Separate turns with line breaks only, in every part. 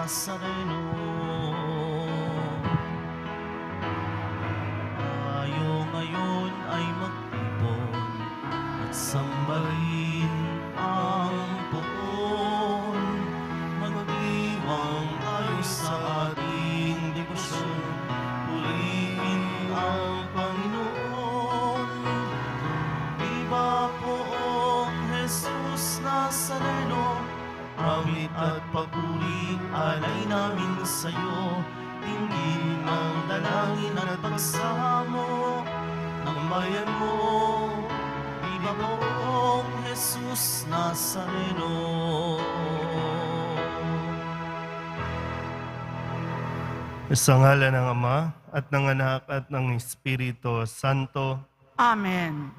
Nazareno. Tayo ngayon ay magtipon at sambahin ang poon. Magdiwang ayon sa ating debosyon, purihin ang Panginoon. Viva poong Jesus Nazareno, awit at papuri alay namin sa'yo. Tingin ang dalangin at pagsamo ng bayan mo. Viva poong Jesus Nazareno. Sa ngalan ng Ama at ng Anak at ng Espiritu Santo.
Amen.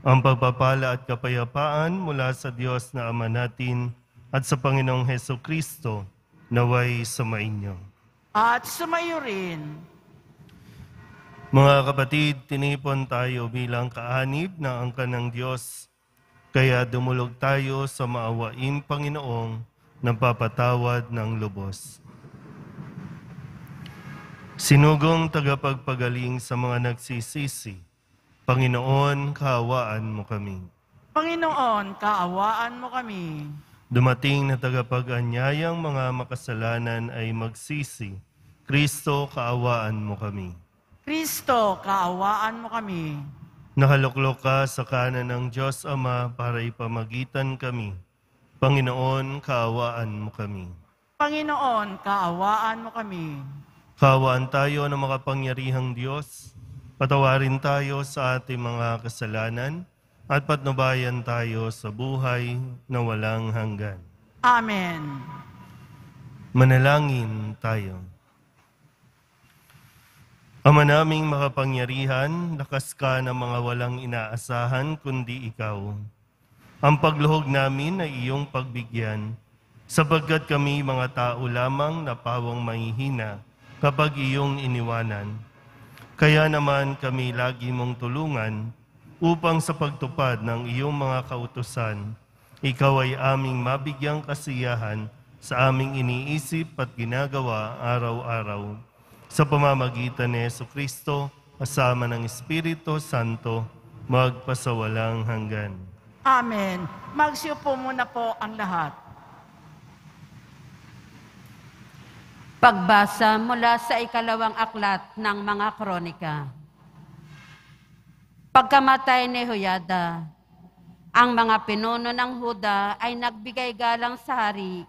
Ang pagpapala at kapayapaan mula sa Diyos na Ama natin at sa Panginoong Hesukristo naway sumainyo.
At sumayo rin.
Mga kapatid, tinipon tayo bilang kaanib ng angkan ng Diyos, kaya dumulog tayo sa maawaing Panginoong nagpapatawad ng lubos. Sinugong tagapagpagaling sa mga nagsisisi, Panginoon, kaawaan mo kami.
Panginoon, kaawaan mo kami.
Dumating na tagapag-anyayang mga makasalanan ay magsisi, Kristo, kaawaan mo kami.
Kristo, kaawaan mo kami.
Nakaluklok ka sa kanan ng Diyos Ama para ipamagitan kami. Panginoon, kaawaan mo kami.
Panginoon, kaawaan mo kami.
Kaawaan tayo ng makapangyarihang Diyos. Patawarin tayo sa ating mga kasalanan at patnubayan tayo sa buhay na walang hanggan.
Amen.
Manalangin tayo. Ama naming makapangyarihan, lakas ka ng mga walang inaasahan kundi ikaw. Ang pagluhog namin ay iyong pagbigyan, sapagkat kami mga tao lamang na pawang mahihina kapag iyong iniwanan. Kaya naman kami lagi mong tulungan upang sa pagtupad ng iyong mga kautusan, ikaw ay aming mabigyang kasiyahan sa aming iniisip at ginagawa araw-araw. Sa pamamagitan ni Jesucristo, kasama ng Espiritu Santo, magpasawalang hanggan.
Amen. Magsiupo muna po ang lahat.
Pagbasa mula sa ikalawang aklat ng mga kronika. Pagkamatay ni Jehoiada, ang mga pinuno ng Huda ay nagbigay galang sa hari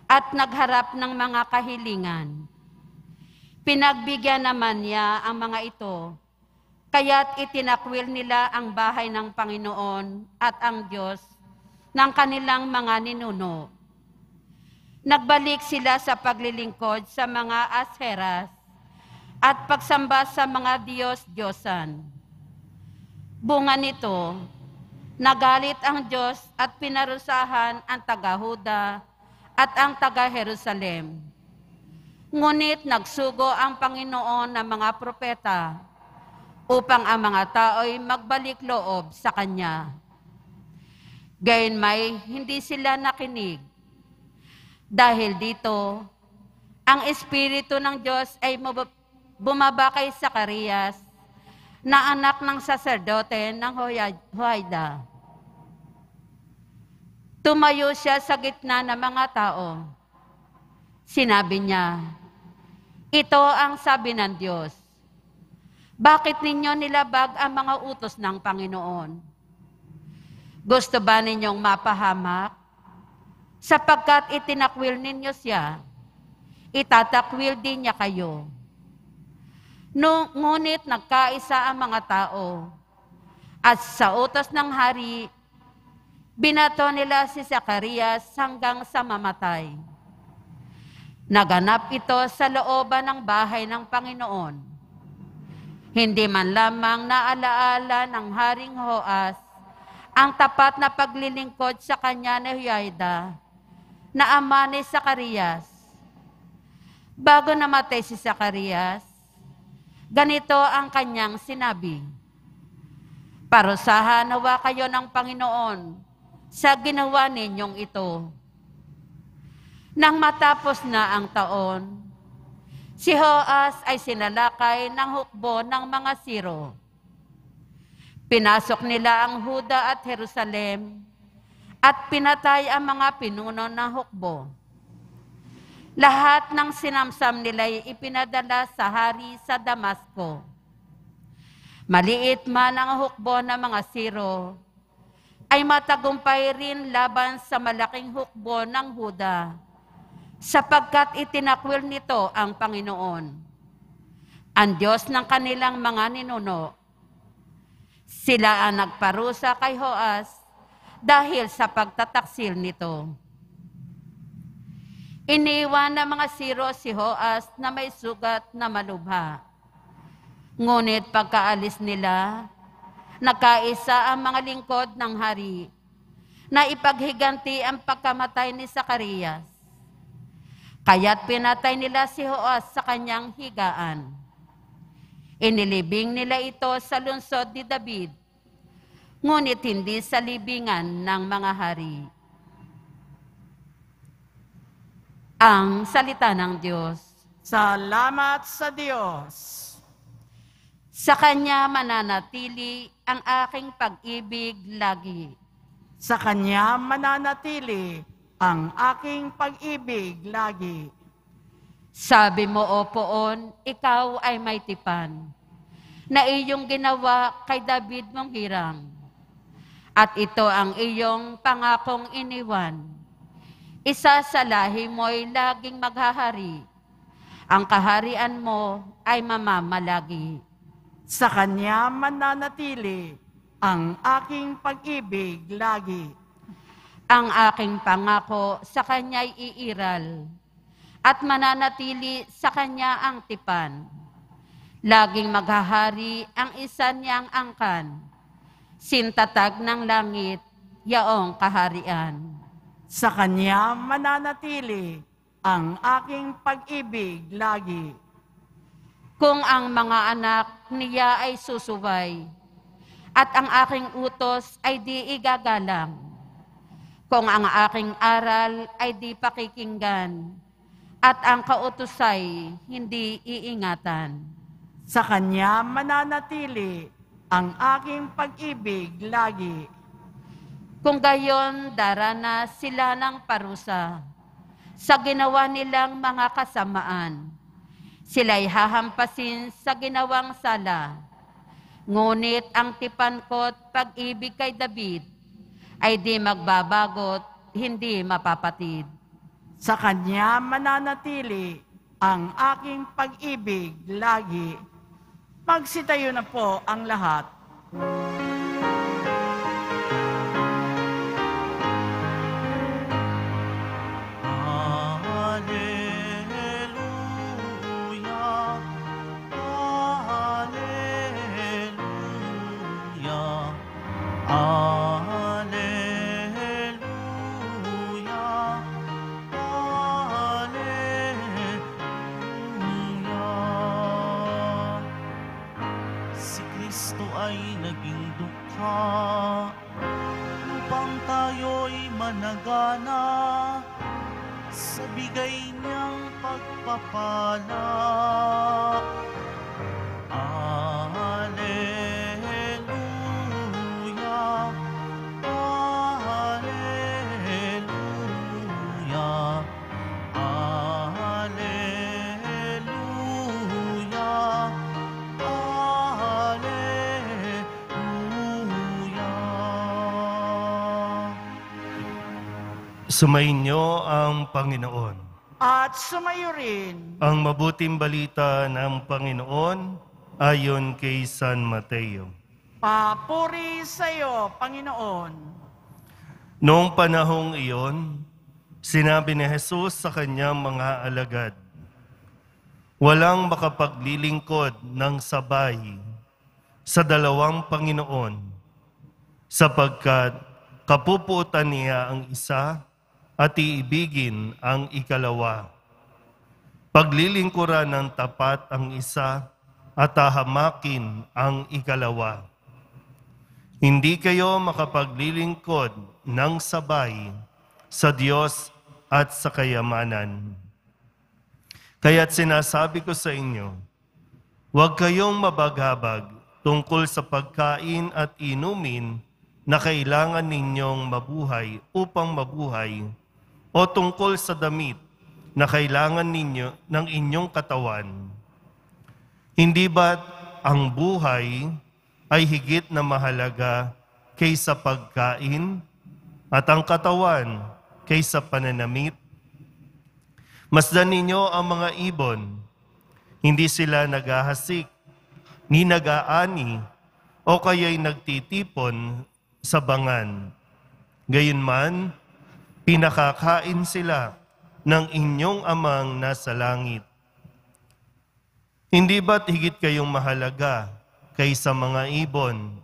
at nagharap ng mga kahilingan. Pinagbigyan naman niya ang mga ito, kaya't itinakwil nila ang bahay ng Panginoon at ang Diyos ng kanilang mga ninuno. Nagbalik sila sa paglilingkod sa mga asheras at pagsamba sa mga Diyos-Diyosan. Bunga nito, nagalit ang Diyos at pinarusahan ang taga-Huda at ang taga-Jerusalem. Ngunit nagsugo ang Panginoon ng mga propeta upang ang mga tao'y magbalik loob sa Kanya. Gayunmay, hindi sila nakinig. Dahil dito, ang Espiritu ng Diyos ay bumaba kay Zacarias, na anak ng saserdote ng Jehoiada. Tumayo siya sa gitna ng mga tao. Sinabi niya, "Ito ang sabi ng Diyos. Bakit ninyo nilabag ang mga utos ng Panginoon? Gusto ba ninyong mapahamak? Sapagkat itinakwil ninyo siya, itatakwil din niya kayo." Ngunit nagkaisa ang mga tao, at sa utos ng hari, binato nila si Zacarias hanggang sa mamatay. Naganap ito sa looban ng bahay ng Panginoon. Hindi man lamang naalaala ng Haring Joas ang tapat na paglilingkod sa kanya ni Jehoiada, na ama ni Zacarias. Bago namatay si Zacarias, ganito ang kanyang sinabi, "Parusahan nawa kayo ng Panginoon sa ginawa ninyong ito. Nang matapos na ang taon, si Joas ay sinalakay ng hukbo ng mga Siro. Pinasok nila ang Huda at Jerusalem at pinatay ang mga pinuno ng hukbo. Lahat ng sinamsam nila'y ipinadala sa hari sa Damasco. Maliit man ang hukbo ng mga Siro, ay matagumpay rin laban sa malaking hukbo ng Huda, sapagkat itinakwil nito ang Panginoon, ang Diyos ng kanilang mga ninuno. Sila ang nagparusa kay Joas dahil sa pagtataksil nito. Iniwan ng mga Siro si Joas na may sugat na malubha. Ngunit pagkaalis nila, nagkaisa ang mga lingkod ng hari na ipaghiganti ang pagkamatay ni Zacarias. Kaya't pinatay nila si Joas sa kanyang higaan. Inilibing nila ito sa lungsod ni David, ngunit hindi sa libingan ng mga hari. Ang salita ng Diyos.
Salamat sa Diyos.
Sa Kanya mananatili ang aking pag-ibig lagi.
Sa Kanya mananatili ang aking pag-ibig lagi.
Sabi mo, O Poon, ikaw ay may tipan, na iyong ginawa kay David mong hirang. At ito ang iyong pangakong iniwan. Isa sa lahi mo'y laging maghahari. Ang kaharian mo ay mamamalagi.
Sa Kanya mananatili ang aking pag-ibig lagi.
Ang aking pangako sa Kanya'y iiral, at mananatili sa Kanya ang tipan. Laging maghahari ang isa niyang angkan, sintatag ng langit, yaong kaharian.
Sa Kanya mananatili ang aking pag-ibig lagi.
Kung ang mga anak niya ay susubay, at ang aking utos ay di igagalang, kung ang aking aral ay di pakikinggan, at ang kautusay hindi iingatan.
Sa Kanya mananatili ang aking pag-ibig lagi.
Kung gayon darana sila ng parusa sa ginawa nilang mga kasamaan, sila'y hahampasin sa ginawang sala. Ngunit ang tipan ko't pag-ibig kay David ay di magbabagot, hindi mapapatid.
Sa Kanya mananatili ang aking pag-ibig lagi. Magsitayo na po ang lahat.
Ay naging dukha upang tayo'y managana sa bigay niyang pagpapala. Alleluia, Alleluia, Alleluia.
Sumainyo ang Panginoon.
At sumayo rin
Ang mabuting balita ng Panginoon ayon kay San Mateo.
papuri sa iyo, Panginoon.
Noong panahong iyon, sinabi ni Jesus sa kanyang mga alagad, walang makapaglilingkod ng sabay sa dalawang Panginoon, sapagkat kapuputan niya ang isa at iibigin ang ikalawa. Paglilingkuran ng tapat ang isa at hahamakin ang ikalawa. Hindi kayo makapaglilingkod ng sabay sa Diyos at sa kayamanan. Kaya't sinasabi ko sa inyo, huwag kayong mabaghabag tungkol sa pagkain at inumin na kailangan ninyong mabuhay upang mabuhay, o tungkol sa damit na kailangan ninyo ng inyong katawan. Hindi ba't ang buhay ay higit na mahalaga kaysa pagkain at ang katawan kaysa pananamit? Masdan ninyo ang mga ibon, hindi sila naghahasik, ni nag-aani, o kaya'y nagtitipon sa bangan. Gayunman, pinakakain sila ng inyong amang nasa langit. Hindi ba't higit kayong mahalaga kaysa mga ibon?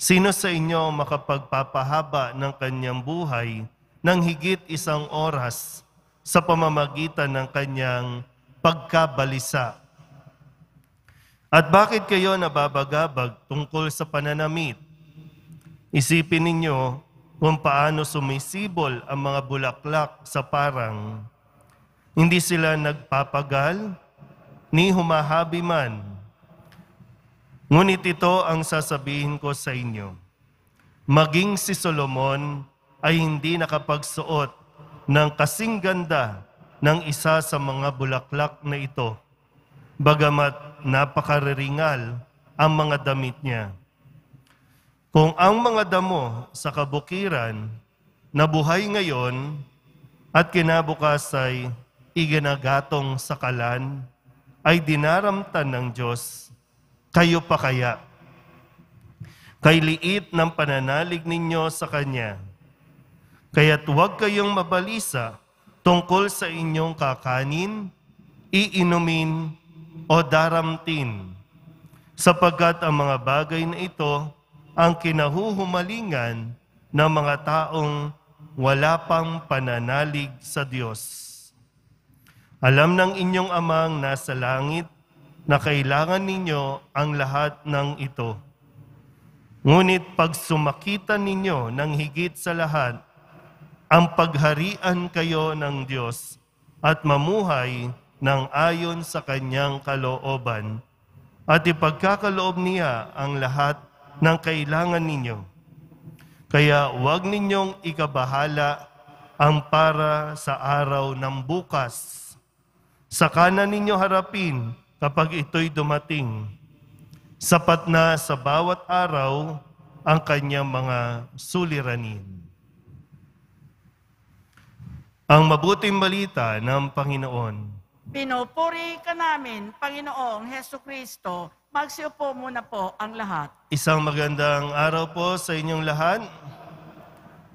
Sino sa inyo makapagpapahaba ng kanyang buhay ng higit 1 oras sa pamamagitan ng kanyang pagkabalisa? At bakit kayo nababagabag tungkol sa pananamit? Isipin ninyo kung paano sumisibol ang mga bulaklak sa parang. Hindi sila nagpapagal, ni humahabi man. Ngunit ito ang sasabihin ko sa inyo. Maging si Solomon ay hindi nakapagsuot ng kasing ganda ng isa sa mga bulaklak na ito, bagamat napakariringal ang mga damit niya. Kung ang mga damo sa kabukiran na buhay ngayon at kinabukas ay iginagatong sa kalan, ay dinaramtan ng Diyos, kayo pa kaya? Kay liit ng pananalig ninyo sa Kanya. Kaya't huwag kayong mabalisa tungkol sa inyong kakanin, iinumin, o daramtin, sapagkat ang mga bagay na ito ang kinahuhumalingan ng mga taong wala pang pananalig sa Diyos. Alam ng inyong amang nasa langit na kailangan ninyo ang lahat ng ito. Ngunit pag sumakitan ninyo ng higit sa lahat, ang pagharian kayo ng Diyos at mamuhay ng ayon sa Kanyang kalooban, at ipagkakaloob niya ang lahat ng kailangan ninyo. Kaya huwag ninyong ikabahala ang para sa araw ng bukas. Sa kanan ninyo harapin kapag ito'y dumating. Sapat na sa bawat araw ang kanyang mga suliranin. Ang mabuting balita ng Panginoon.
Pinupuri ka namin, Panginoong Heso Kristo. Magsiupo muna po ang lahat.
Isang magandang araw po sa inyong lahat.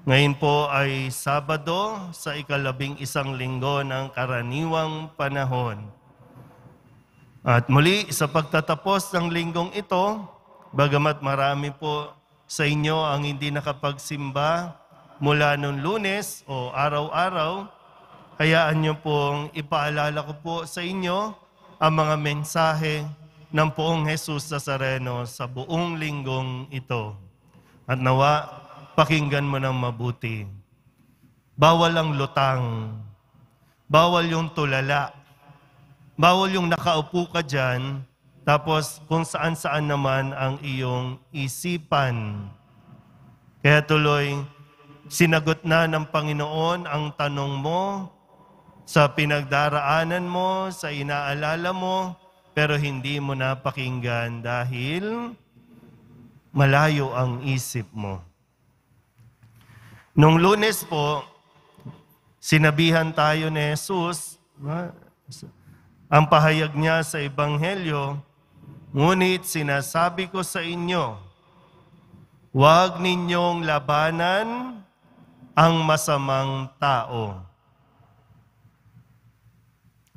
Ngayon po ay Sabado sa 11 linggo ng karaniwang panahon. At muli sa pagtatapos ng linggong ito, bagamat marami po sa inyo ang hindi nakapagsimba mula noong Lunes o araw-araw, hayaan niyo pong ipaalala ko po sa inyo ang mga mensahe ng Poong Jesus Nazareno sa buong linggong ito. At nawa, pakinggan mo ng mabuti. Bawal ang lutang. Bawal yung tulala. Bawal yung nakaupo ka dyan, tapos kung saan-saan naman ang iyong isipan. Kaya tuloy, sinagot na ng Panginoon ang tanong mo sa pinagdaraanan mo, sa inaalala mo, pero hindi mo napakinggan dahil malayo ang isip mo. Nung Lunes po, sinabihan tayo ni Jesus, ang pahayag niya sa Ebanghelyo, ngunit sinasabi ko sa inyo, huwag ninyong labanan ang masamang tao.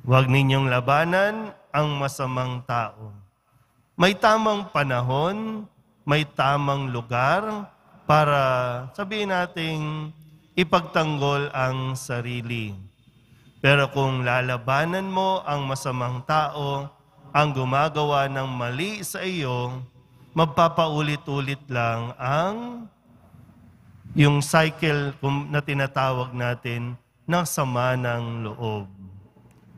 Huwag ninyong labanan ang masamang tao. May tamang panahon, may tamang lugar, para sabihin nating ipagtanggol ang sarili. Pero kung lalabanan mo ang masamang tao, ang gumagawa ng mali sa iyo, magpapaulit-ulit lang ang yung cycle na tinatawag natin ng sama ng loob.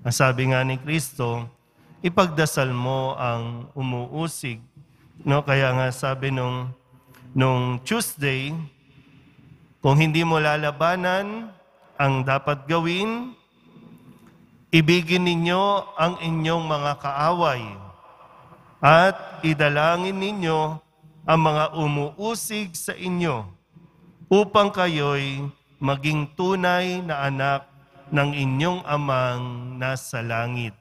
Ang sabi nga ni Kristo, ipagdasal mo ang umuusig. No? Kaya nga sabi nung Tuesday, kung hindi mo lalabanan, ang dapat gawin, ibigin ninyo ang inyong mga kaaway at idalangin ninyo ang mga umuusig sa inyo upang kayo'y maging tunay na anak ng inyong amang nasa langit.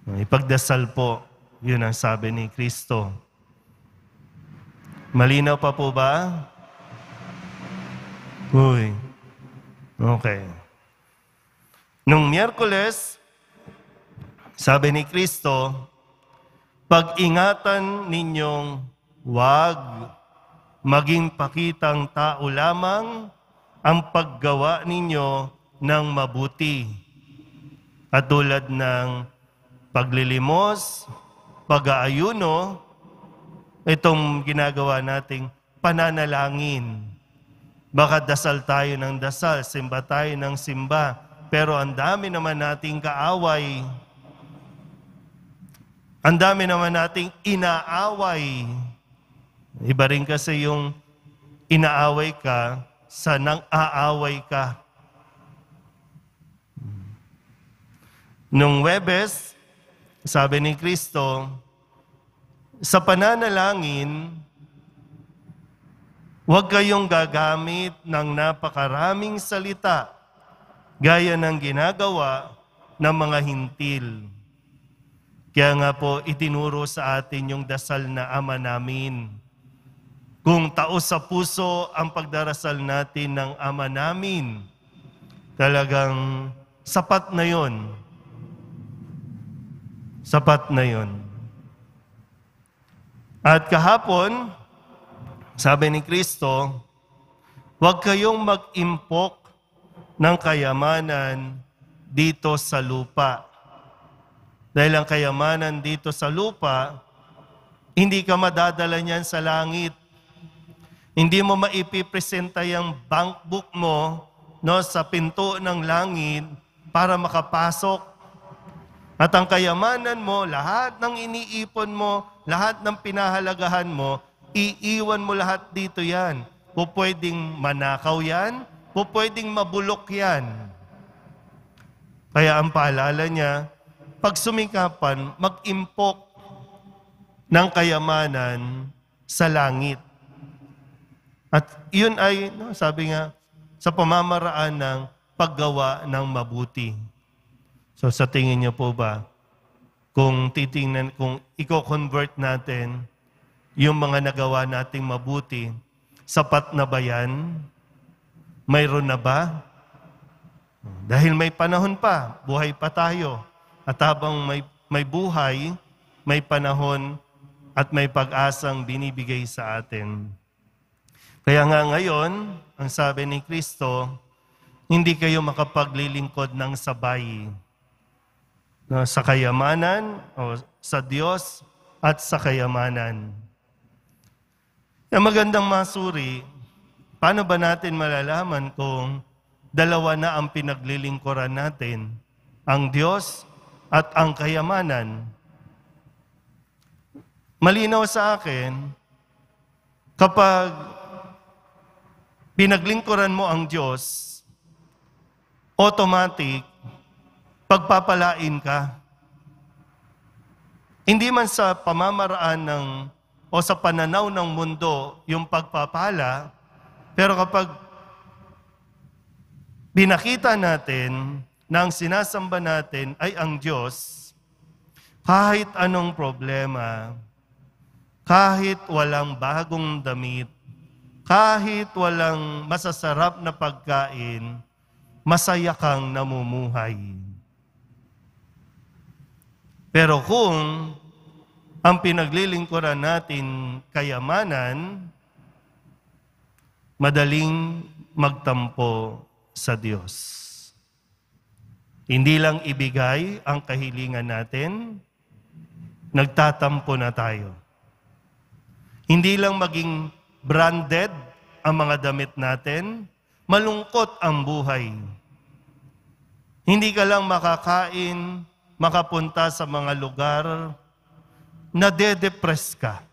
Ipagdasal po, yun ang sabi ni Kristo. Malinaw pa po ba? Uy, okay. Nung Miyerkules, sabi ni Kristo, pag-ingatan ninyong wag maging pakitang tao lamang ang paggawa ninyo ng mabuti. At tulad ng paglilimos, pag-aayuno, itong ginagawa nating pananalangin. Baka dasal tayo ng dasal, simba tayo ng simba, pero ang dami naman nating kaaway. Ang dami naman nating inaaway. Iba rin kasi yung inaaway ka sa nang-aaway ka. Nung Huwebes, sabi ni Kristo, sa pananalangin, huwag kayong gagamit ng napakaraming salita gaya ng ginagawa ng mga hintil. Kaya nga po, itinuro sa atin yung dasal na Ama namin. Kung taos sa puso ang pagdarasal natin ng Ama namin, talagang sapat na yon. Sapat na yon. At kahapon, sabi ni Kristo, huwag kayong mag-impok ng kayamanan dito sa lupa. Dahil ang kayamanan dito sa lupa, hindi ka madadala niyan sa langit. Hindi mo maipipresenta yung bank book mo sa pinto ng langit para makapasok. At ang kayamanan mo, lahat ng iniipon mo, lahat ng pinahalagahan mo, iiwan mo lahat dito yan. Pwedeng manakaw yan, pwedeng mabulok yan. Kaya ang paalala niya, pag sumikapan, mag-impok ng kayamanan sa langit. At yun ay, sabi nga, sa pamamaraan ng paggawa ng mabuti. So sa tingin niyo po ba, kung titingnan, kung i-convert natin yung mga nagawa nating mabuti, sapat na ba yan? Mayroon na ba? Dahil may panahon pa, buhay pa tayo. At habang may buhay, may panahon at may pag-asang binibigay sa atin. Kaya nga ngayon, ang sabi ni Kristo, hindi kayo makapaglilingkod ng sabay sa kayamanan o sa Diyos at sa kayamanan. Yung magandang masuri, paano ba natin malalaman kung dalawa na ang pinaglilingkuran natin, ang Diyos at ang kayamanan? Malinaw sa akin, kapag pinaglingkuran mo ang Diyos, automatic, pagpapalain ka. Hindi man sa pamamaraan o sa pananaw ng mundo yung pagpapala, pero kapag binakita natin na ang sinasamba natin ay ang Diyos, kahit anong problema, kahit walang bagong damit, kahit walang masasarap na pagkain, masaya kang namumuhay. Pero kung ang pinaglilingkuran natin kayamanan, madaling magtampo sa Diyos. Hindi lang ibigay ang kahilingan natin, nagtatampo na tayo. Hindi lang maging branded ang mga damit natin, malungkot ang buhay. Hindi ka lang makakain, makapunta sa mga lugar na de-depress ka.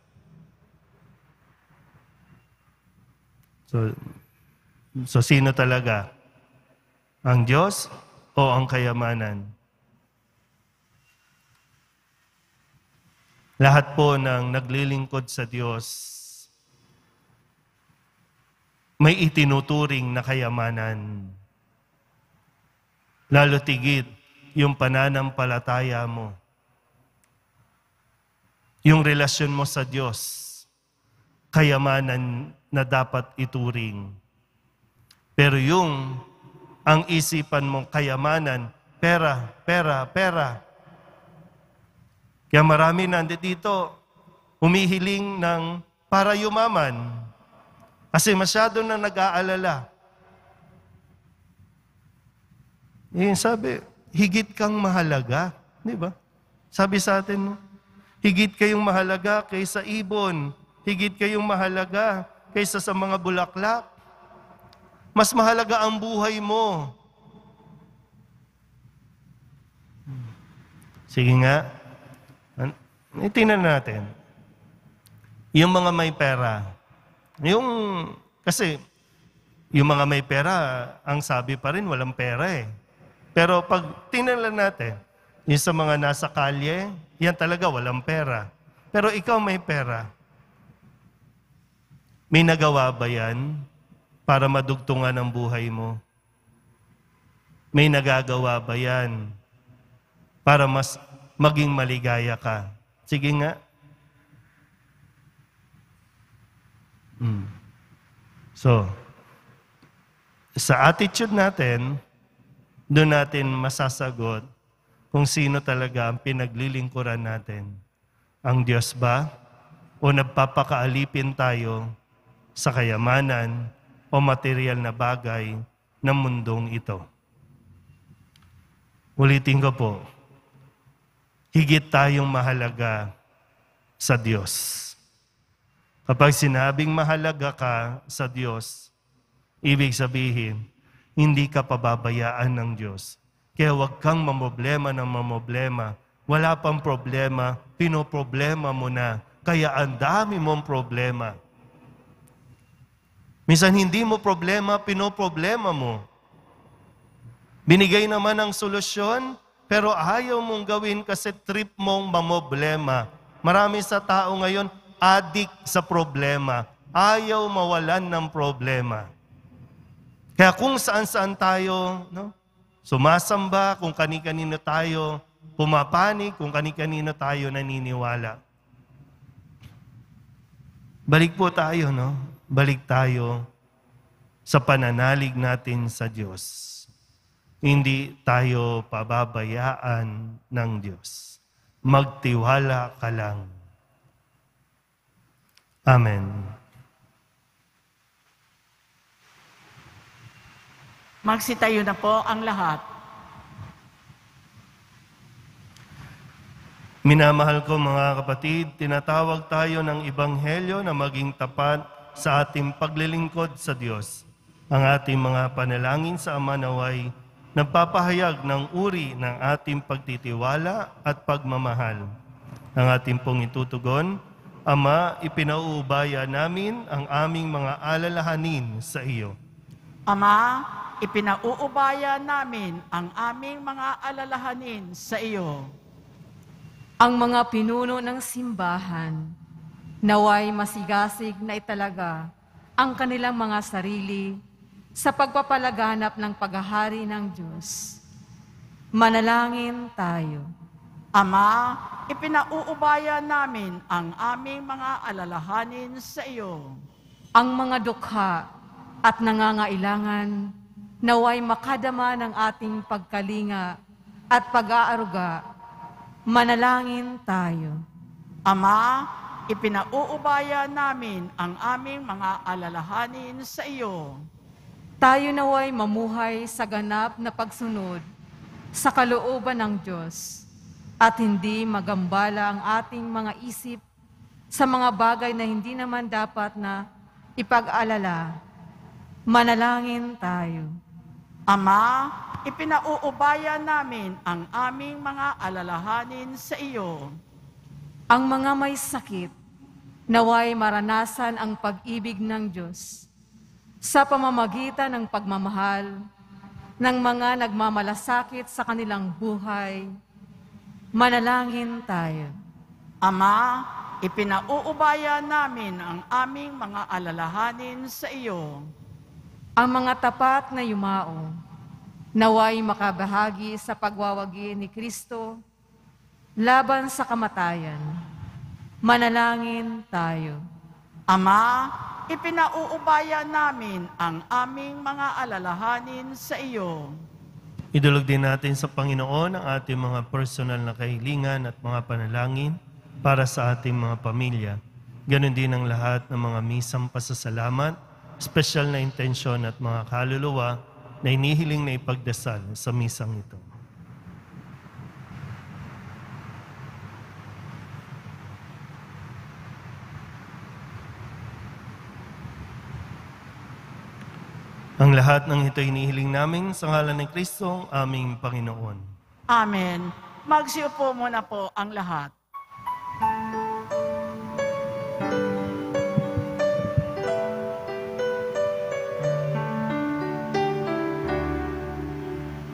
So sino talaga? Ang Diyos o ang kayamanan? Lahat po ng naglilingkod sa Diyos may itinuturing na kayamanan. Lalo tigit yung pananampalataya mo. Yung relasyon mo sa Diyos, kayamanan na dapat ituring. Pero yung ang isipan mong kayamanan, pera, pera, pera. Kaya marami nandito humihiling ng para yumaman. Kasi masyado na nag-aalala. Sabi, higit kang mahalaga. Di ba? Sabi sa atin, higit kayong mahalaga kaysa ibon. Higit kayong mahalaga kaysa sa mga bulaklak. Mas mahalaga ang buhay mo. Sige nga. Tingnan natin. Yung mga may pera. Kasi yung mga may pera, ang sabi pa rin, walang pera eh. Pero pag tingnan lang natin, yung sa mga nasa kalye, yan talaga walang pera. Pero ikaw may pera. May nagawa ba yan para madugtungan ang buhay mo? May nagagawa ba yan para mas maging maligaya ka? Sige nga. So, sa attitude natin, doon natin masasagot kung sino talaga ang pinaglilingkuran natin. Ang Diyos ba? O nagpapakaalipin tayo sa kayamanan o material na bagay ng mundong ito? Ulitin ko po, higit tayong mahalaga sa Diyos. Kapag sinabing mahalaga ka sa Diyos, ibig sabihin, hindi ka pababayaan ng Diyos. Kaya huwag kang mamoblema ng mamoblema. Wala pang problema, pinoproblema mo na. Kaya ang dami mong problema. Minsan hindi mo problema, pinoproblema mo. Binigay naman ang solusyon, pero ayaw mong gawin kasi trip mong mamoblema. Marami sa tao ngayon, addict sa problema. Ayaw mawalan ng problema. Kaya kung saan-saan tayo, sumasamba, kung kani-kanino tayo, pumapanig, kung kani-kanino tayo naniniwala. Balik po tayo, Balik tayo sa pananalig natin sa Diyos. Hindi tayo pababayaan ng Diyos. Magtiwala ka lang. Amen.
Magsitayo na po ang lahat.
Minamahal ko mga kapatid, tinatawag tayo ng Ebanghelyo na maging tapat sa ating paglilingkod sa Diyos. Ang ating mga panalangin sa Ama naway nagpapahayag ng uri ng ating pagtitiwala at pagmamahal. Ang ating pong itutugon, Ama, ipinauubaya namin ang aming mga alalahanin sa iyo.
Ama, ipinauubaya namin ang aming mga alalahanin sa iyo.
Ang mga pinuno ng simbahan, naway masigasig na italaga ang kanilang mga sarili sa pagpapalaganap ng paghahari ng Diyos. Manalangin tayo.
Ama, ipinauubaya namin ang aming mga alalahanin sa iyo.
Ang mga dukha at nangangailangan, naway makadama ng ating pagkalinga at pag-aaruga. Manalangin tayo.
Ama, ipinauubaya namin ang aming mga alalahanin sa iyo.
Tayo naway mamuhay sa ganap na pagsunod sa kalooban ng Diyos at hindi magambala ang ating mga isip sa mga bagay na hindi naman dapat na ipag-alala. Manalangin tayo.
Ama, ipinauubaya namin ang aming mga alalahanin sa iyo.
Ang mga may sakit, naway maranasan ang pag-ibig ng Diyos sa pamamagitan ng pagmamahal ng mga nagmamalasakit sa kanilang buhay. Manalangin tayo.
Ama, ipinauubaya namin ang aming mga alalahanin sa iyo.
Ang mga tapat na yumao, naway makabahagi sa pagwawagi ni Kristo laban sa kamatayan. Manalangin tayo.
Ama, ipinauubaya namin ang aming mga alalahanin sa iyo.
Idulog din natin sa Panginoon ang ating mga personal na kahilingan at mga panalangin para sa ating mga pamilya. Ganon din ang lahat ng mga misang pasasalamat, espesyal na intensyon at mga kaluluwa na inihiling na ipagdasal sa misang ito. Ang lahat ng ito inihiling namin sa ngalan ni Kristo, aming Panginoon.
Amen. Magsiupo muna po ang lahat.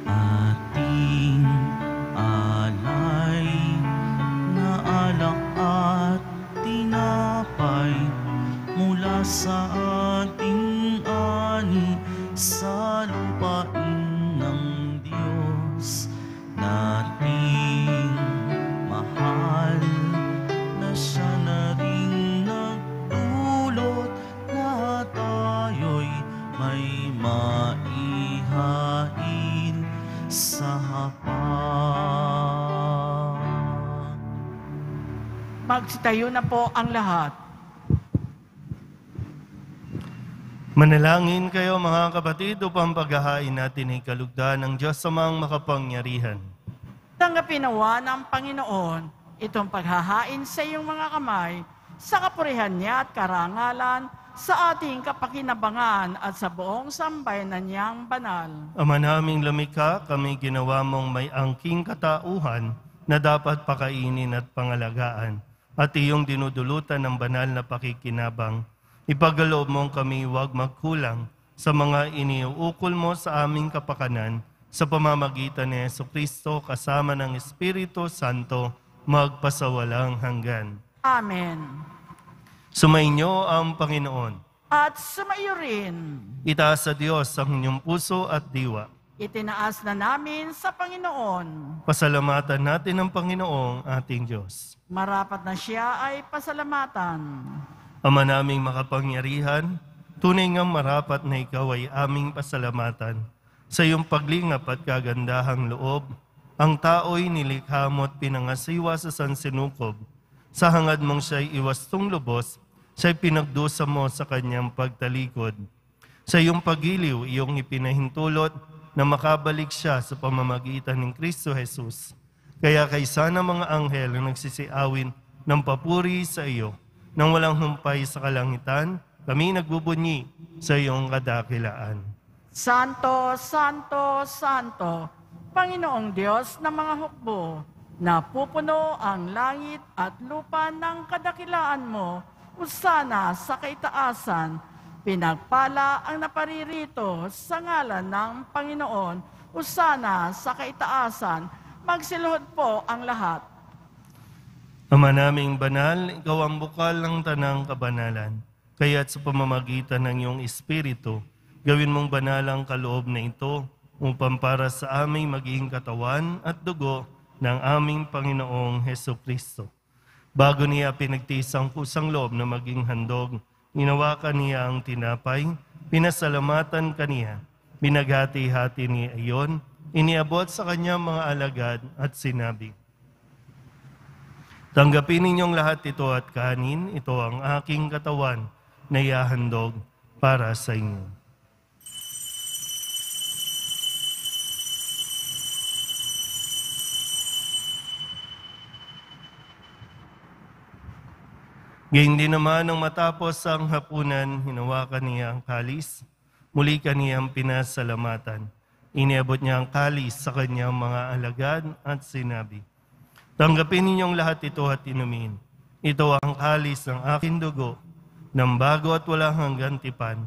Ating alay na alak at tinapay mula sa ating ani sa lupain ng Diyos nating mahal, na siya na rin nagdulot na tayo'y may maihain sa hapag.
Magsitayo na po ang lahat.
Manalangin kayo mga kapatid upang paghahain natin ay kalugdan ng Diyos Amang makapangyarihan.
Tanggapin nawa ng Panginoon itong paghahain sa iyong mga kamay sa kapurihan niya at karangalan sa ating kapakinabangan at sa buong sambayanan niyang banal.
Ama naming lumikha, kami ginawa mong may angking katauhan na dapat pakainin at pangalagaan at iyong dinudulutan ng banal na pakikinabang. Ipagaloob mong kami huwag magkulang sa mga iniuukol mo sa aming kapakanan sa pamamagitan ni Jesucristo kasama ng Espiritu Santo magpasawalang hanggan.
Amen.
Sumainyo ang Panginoon.
At sumayo rin,
Itaas sa Diyos ang inyong puso at diwa.
itinaas na namin sa Panginoon.
Pasalamatan natin ang Panginoong ating Diyos.
Marapat na siya ay pasalamatan.
Ama naming makapangyarihan, tunay ngang marapat na ikaw ay aming pasalamatan. Sa iyong paglingap at kagandahang loob, ang tao'y nilikha mo at pinangasiwa sa sansinukob. Sa hangad mong siya'y iwastong lubos, siya'y pinagdusa mo sa kanyang pagtalikod. Sa iyong pagiliw, iyong ipinahintulot na makabalik siya sa pamamagitan ng Kristo Jesus. Kaya kaysa ng mga anghel na nagsisiawin ng papuri sa iyo, nang walang humpay sa kalangitan, kami nagbubunyi sa iyong kadakilaan.
Santo, Santo, Santo, Panginoong Diyos ng mga hukbo, napupuno ang langit at lupa ng kadakilaan mo, usana sa kaitaasan, pinagpala ang naparirito sa ngalan ng Panginoon, usana sa kaitaasan, magsiluhod po ang lahat.
Ama naming banal, ikaw ang bukal ng tanang kabanalan. Kaya't sa pamamagitan ng iyong Espiritu, gawin mong banal ang kaloob na ito upang para sa aming maging katawan at dugo ng aming Panginoong Hesukristo. Bago niya pinagtiis ang kusang loob na maging handog, inawakan niya ang tinapay, pinasalamatan kaniya, binaghati-hati niya iyon, iniabot sa kanyang mga alagad at sinabi, tanggapin ninyong lahat ito at kanin, ito ang aking katawan na ihahandog para sa inyo. Gayun din naman nang matapos ang hapunan, hinawakan niya ang kalis, muli kaniyang pinasalamatan. Iniabot niya ang kalis sa kanyang mga alagad at sinabi, "Tanggapin ninyong lahat ito at inumin. Ito ang kalis ng aking dugo, ng bago at walang hanggang tipan.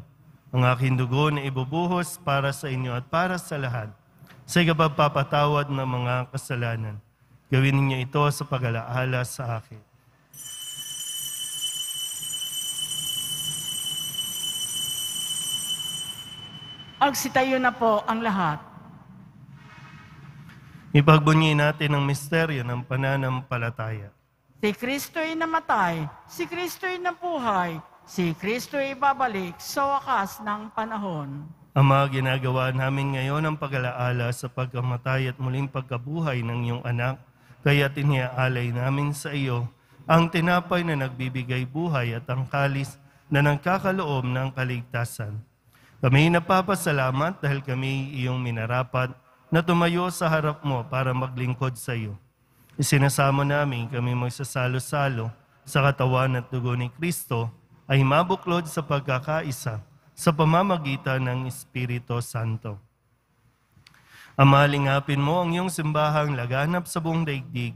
Ang aking dugo na ibubuhos para sa inyo at para sa lahat, sa ikapagpapatawad ng mga kasalanan. Gawin ninyo ito sa pag-alaala sa akin."
Agsitayo na po ang lahat.
Ipagbunyi natin ang misteryo ng pananampalataya.
Si Kristo'y namatay, si Kristo'y nabuhay, si Kristo'y babalik sa wakas ng panahon.
Ama, ginagawa namin ngayon ang pag-alaala sa pagkamatay at muling pagkabuhay ng iyong anak, kaya tiniaalay namin sa iyo ang tinapay na nagbibigay buhay at ang kalis na nagkakaloob ng kaligtasan. Kami napapasalamat dahil kami iyong minarapat na tumayo sa harap mo para maglingkod sa iyo. Isinasamo namin kami magsasalo-salo sa katawan at dugo ni Kristo ay mabuklod sa pagkakaisa sa pamamagitan ng Espiritu Santo. Ama, lingapin mo ang iyong simbahang laganap sa buong daigdig.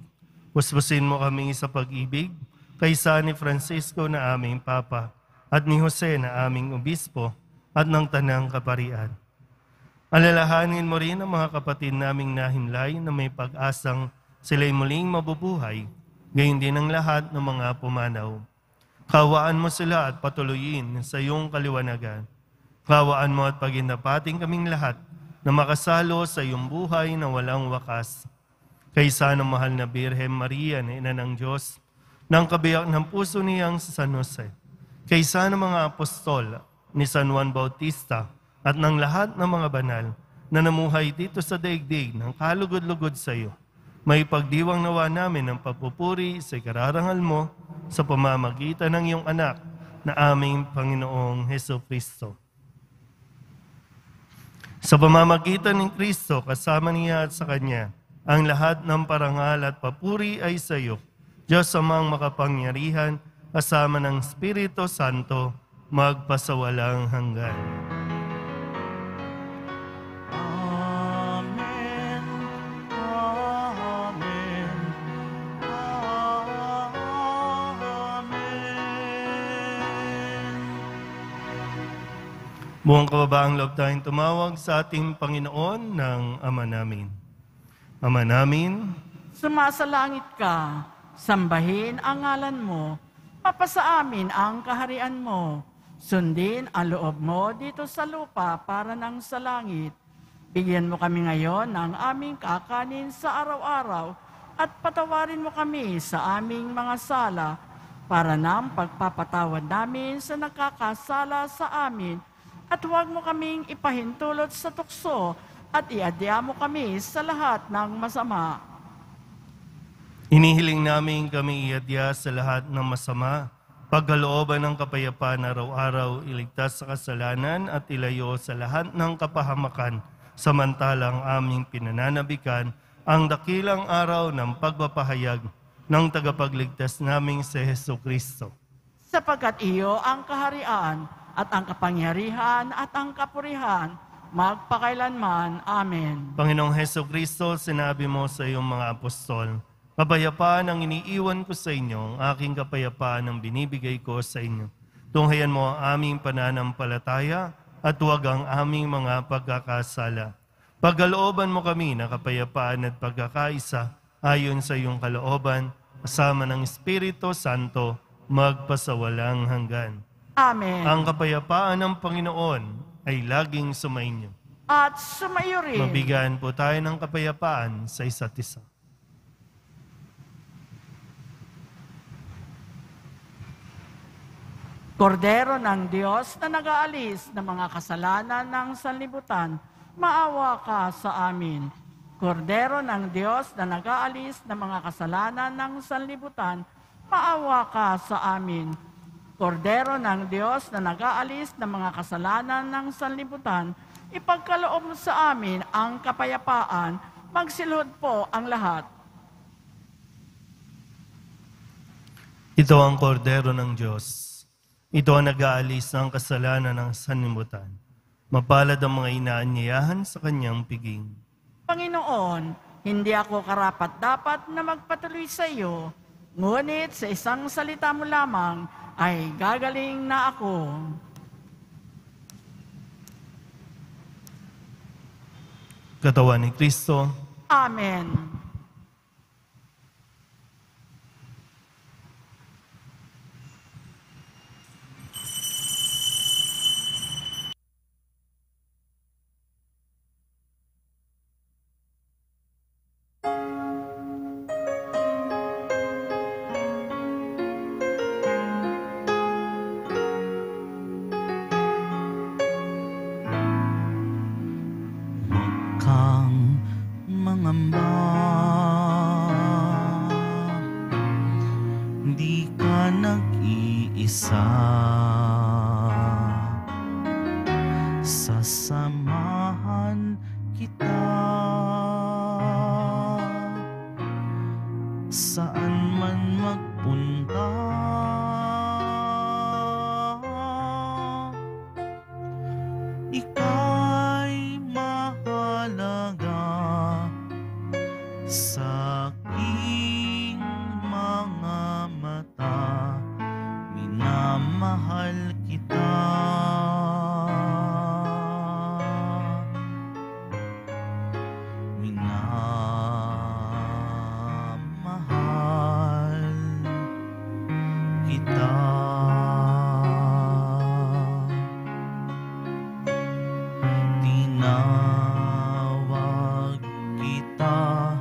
Puspusin mo kami sa pag-ibig kaysa ni Francisco na aming Papa at ni Jose na aming Obispo at ng Tanang Kaparian. Alalahanin mo rin ang mga kapatid naming nahimlay na may pag-asang sila'y muling mabubuhay, gayon din ang lahat ng mga pumanaw. Kawaan mo sila at patuloyin sa iyong kaliwanagan. Kawaan mo at pagindapating kaming lahat na makasalo sa iyong buhay na walang wakas. Kaysa ng mahal na Birhen Maria na Ina ng Diyos, ng kabiyak ng puso niyang si San Jose, kaysa ng mga apostol ni San Juan Bautista at ng lahat ng mga banal na namuhay dito sa daigdig ng kalugod-lugod sa iyo, may pagdiwang nawa namin ng pagpupuri sa ikararangal mo sa pamamagitan ng iyong anak na aming Panginoong Hesukristo. Sa pamamagitan ng Kristo, kasama niya at sa Kanya, ang lahat ng parangal at papuri ay sa iyo, Diyos amang makapangyarihan, kasama ng Espiritu Santo, magpasawalang hanggan.
Amen. Amen. Amen.
Buong kababaang loob tayong tumawag sa ating Panginoon ng Ama namin. Ama namin,
Sumasalangit ka, sambahin ang ngalan mo, mapasa amin ang kaharian mo. Sundin ang loob mo dito sa lupa para nang sa langit. Bigyan mo kami ngayon ng aming kakanin sa araw-araw at patawarin mo kami sa aming mga sala para nang pagpapatawad namin sa nakakasala sa amin at huwag mo kaming ipahintulot sa tukso at iadya mo kami sa lahat ng masama.
inihiling namin kami iadya sa lahat ng masama, pagkalooban ng kapayapaan araw-araw, iligtas sa kasalanan at ilayo sa lahat ng kapahamakan, samantalang aming pinananabikan ang dakilang araw ng pagpapahayag ng tagapagligtas naming si Hesukristo.
Sapagkat iyo ang kaharian at ang kapangyarihan at ang kapurihan, magpakailanman. Amen.
Panginoong Hesukristo, sinabi mo sa iyong mga apostol, "Kapayapaan ang iniiwan ko sa inyo, ang aking kapayapaan ang binibigay ko sa inyo. Tunghayan mo ang aming pananampalataya at huwag ang aming mga pagkakasala. Pagkalooban mo kami na kapayapaan at pagkakaisa ayon sa iyong kalooban, kasama ng Espiritu Santo, magpasawalang hanggan."
Amen.
Ang kapayapaan ng Panginoon ay laging sumainyo.
At sumayo rin.
Mabigyan po tayo ng kapayapaan sa isa't isa.
Kordero ng Diyos na nag-aalis ng mga kasalanan ng sanlibutan, maawa ka sa amin. Kordero ng Diyos na nag-aalis ng mga kasalanan ng sanlibutan, maawa ka sa amin. Kordero ng Diyos na nag-aalis ng mga kasalanan ng sanlibutan, ipagkaloob mo sa amin ang kapayapaan, magsilhod po ang lahat.
Ito ang kordero ng Diyos. Ito ang nag-aalis ng kasalanan ng sanlibutan. Mapalad ang mga inaanyayahan sa kanyang piging.
Panginoon, hindi ako karapat-dapat na magpatuloy sa iyo, ngunit sa isang salita mo lamang ay gagaling na ako.
Katawan ni Kristo,
Amen.
kang mangamba, di ka nag-iisa. Sasamahan kita saan man magpunta. Ika'y mahalaga sa aking mga mata, minamahal kita. Minamahal kita. Tinawag kita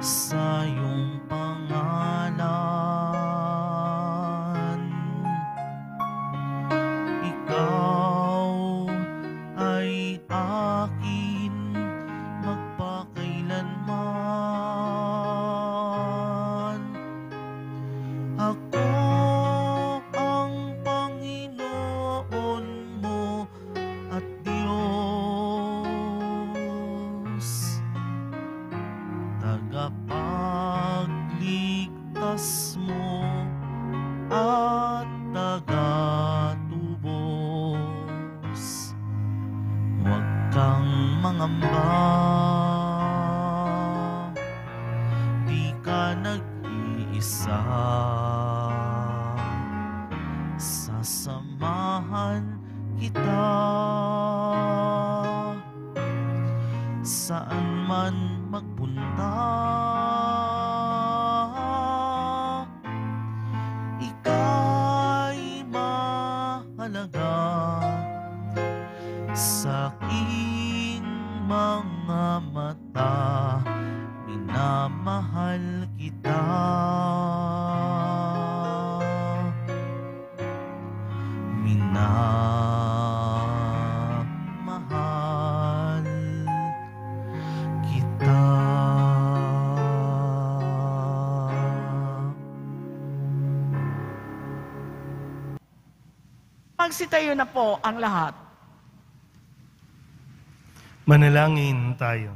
sa iyong pangalan. Ikaw ay akin magpakailanman. Ako ang Panginoon mo at Diyos, tagapagligtas mo at tagatubos. Huwag kang mangamba, di ka nag-iisa. Sasamahan kita saan man magpunta. Ika'y mahalaga sa aking mga mata, minamahal kita. Minamahal kita.
Magsitayo na po ang lahat.
manalangin tayo.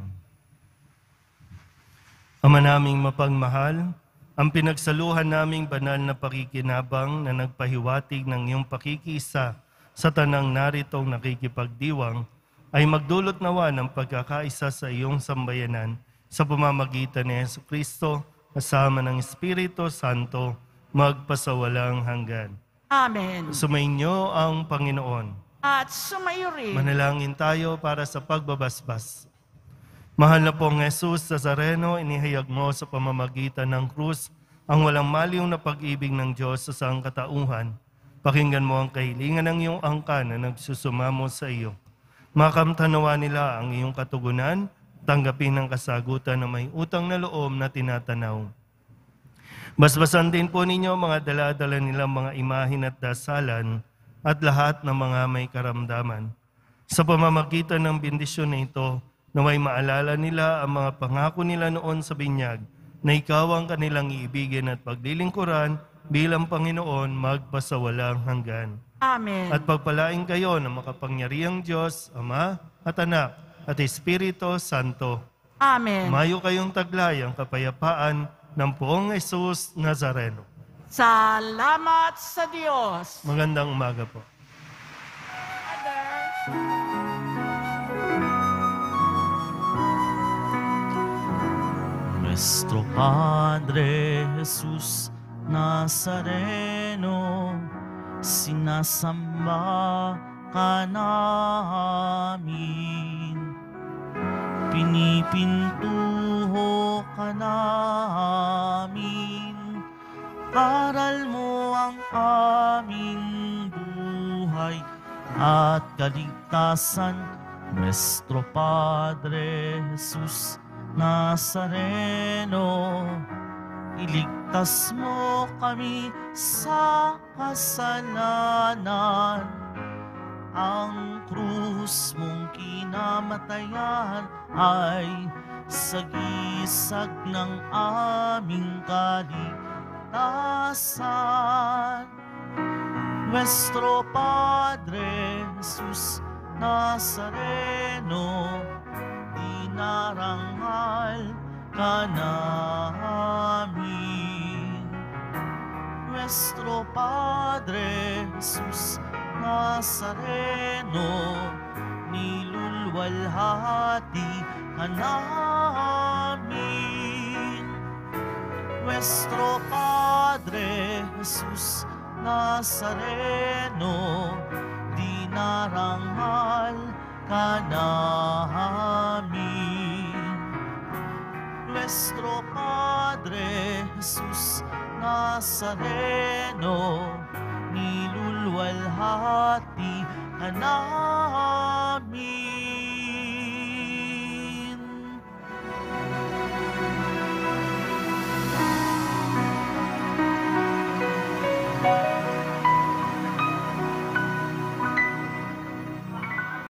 Ama naming mapagmahal, ang pinagsaluhan naming banal na pakikinabang na nagpahiwatig ng iyong pakikisa sa tanang naritong nakikipagdiwang ay magdulot nawa ng pagkakaisa sa iyong sambayanan sa pamamagitan ni Jesucristo kasama ng Espiritu Santo magpasawalang hanggan.
Amen.
Sumainyo ang Panginoon.
At sumayo rin.
Manalangin tayo para sa pagbabasbas. Mahal na pong Jesus Nazareno, inihayag mo sa pamamagitan ng krus ang walang maliw na pag-ibig ng Diyos sa sangkatauhan. Pakinggan mo ang kahilingan ng iyong angkan na nagsusumamo sa iyo. Makamtanawa nila ang iyong katugunan, tanggapin ang kasagutan na may utang na loob na tinatanaw. Basbasan din po ninyo mga dala-dala nilang mga imahin at dasalan at lahat ng mga may karamdaman. Sa pamamagitan ng bendisyon na ito, naway maalala nila ang mga pangako nila noon sa binyag na ikaw ang kanilang iibigin at paglilingkuran bilang Panginoon magpasawalang hanggan.
Amen.
At pagpalain kayo ng makapangyarihang Diyos, Ama at Anak at Espiritu Santo.
Amen.
Mayo kayong taglay ang kapayapaan ng Poong Jesus Nazareno.
Salamat sa Diyos.
Magandang umaga po.
Others.
Padre Jesus Nazareno, sinasamba ka namin. Pinipintuho ka namin, aral mo ang aming buhay at kaligtasan, Nuestro Padre Jesus Nazareno. Iligtas mo kami sa kasalanan, ang krus mong kinamatayan ay sagisag ng aming kaligtasan. Nuestro Padre Jesus Nazareno, dinarangal ka namin. Nuestro Padre Jesus Nazareno, nilulwalhati ka namin. Nuestro Padre Jesus Nazareno, dinarangal ka namin. Nuestro Padre Jesus Nazareno, nilulwalhati ka namin.